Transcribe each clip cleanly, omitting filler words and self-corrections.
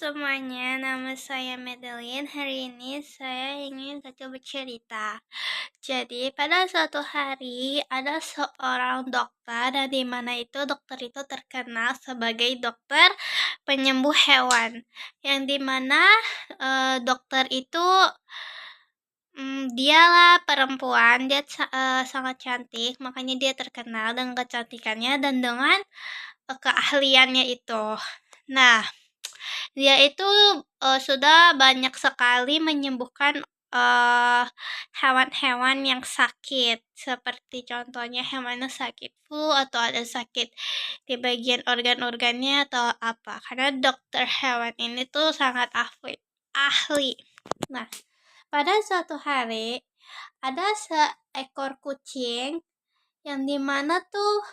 semuanya, nama saya Madeline. Hari ini saya ingin coba bercerita. Jadi pada suatu hari ada seorang dokter dan di mana itu dokter itu terkenal sebagai dokter penyembuh hewan. Yang di mana dokter itu dialah perempuan, dia sangat cantik, makanya dia terkenal dengan kecantikannya dan dengan keahliannya itu. Nah, dia itu sudah banyak sekali menyembuhkan hewan-hewan yang sakit, seperti contohnya hewannya sakit flu atau ada sakit di bagian organ-organnya atau apa. Karena dokter hewan ini tuh sangat ahli. Nah, pada suatu hari ada seekor kucing yang dimana tuh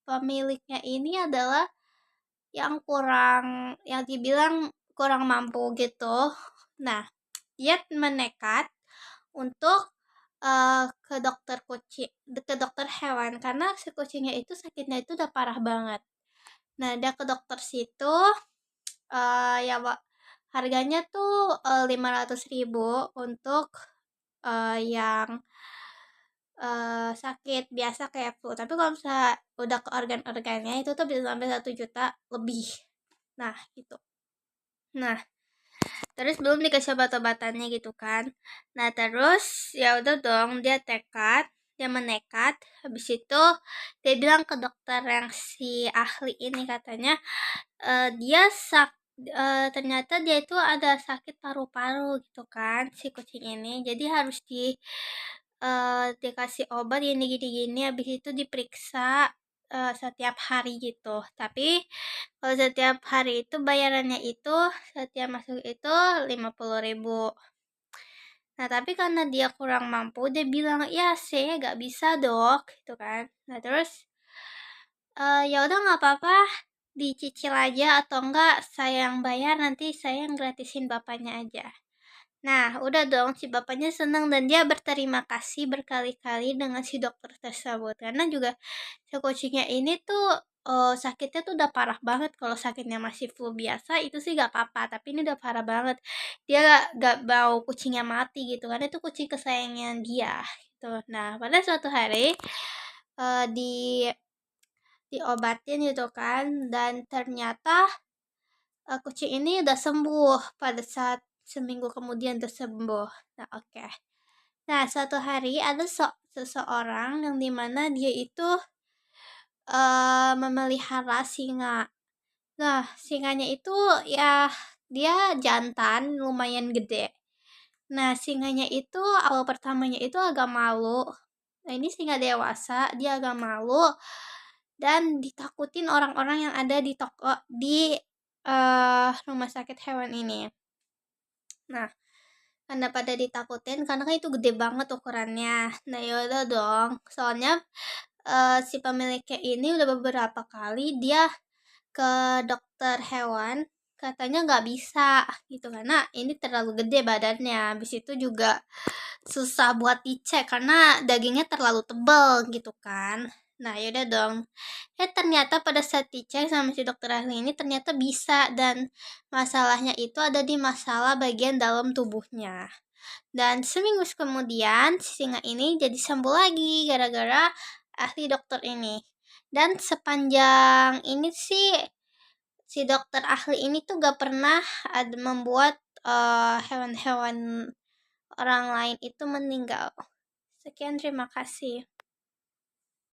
pemiliknya ini adalah yang dibilang kurang mampu gitu. Nah, dia menekat untuk ke dokter hewan karena si kucingnya itu sakitnya itu udah parah banget. Nah, dia ke dokter situ ya harganya tuh 500.000 untuk yang sakit biasa kayak flu. Tapi kalau misalnya udah ke organ-organnya itu tuh bisa sampai 1 juta lebih. Nah, gitu. Nah, terus belum dikasih obat-obatannya gitu kan. Nah, terus ya udah dong, dia menekat. Habis itu dia bilang ke dokter yang si ahli ini katanya ternyata dia itu ada sakit paru-paru gitu kan si kucing ini. Jadi harus dikasih obat gini. Habis itu diperiksa setiap hari gitu. Tapi kalau setiap hari itu bayarannya itu setiap masuk itu 50.000. Nah, tapi karena dia kurang mampu, dia bilang, "Ya, saya gak bisa, Dok." Gitu kan. Nah, terus ya udah nggak apa-apa, dicicil aja atau enggak saya yang bayar, nanti saya yang gratisin bapaknya aja. Nah, udah dong, si bapaknya senang dan dia berterima kasih berkali-kali dengan si dokter tersebut. Karena juga si kucingnya ini tuh sakitnya tuh udah parah banget. Kalau sakitnya masih flu biasa itu sih gak apa-apa, tapi ini udah parah banget. Dia gak mau kucingnya mati gitu kan, itu kucing kesayangan dia gitu. Nah, pada suatu hari diobatin gitu kan, dan ternyata kucing ini udah sembuh pada saat seminggu kemudian udah sembuh. Nah, oke. Nah, suatu hari ada seseorang yang dimana dia itu memelihara singa. Nah, singanya itu ya dia jantan lumayan gede. Nah, singanya itu awal pertamanya itu agak malu. Nah, ini singa dewasa, dia agak malu dan ditakutin orang-orang yang ada di rumah sakit hewan ini. Nah, karena pada ditakutin karena kan itu gede banget ukurannya. Nah, yaudah dong. Soalnya si pemiliknya ini udah beberapa kali dia ke dokter hewan, katanya nggak bisa gitu karena ini terlalu gede badannya. Habis itu juga susah buat dicek karena dagingnya terlalu tebal gitu kan. Nah, yaudah dong. Ternyata pada saat dicek sama si dokter ahli ini ternyata bisa, dan masalahnya itu ada di masalah bagian dalam tubuhnya. Dan seminggu kemudian si singa ini jadi sembuh lagi gara-gara ahli dokter ini. Dan sepanjang ini sih si dokter ahli ini tuh gak pernah membuat hewan-hewan orang lain itu meninggal. Sekian, terima kasih.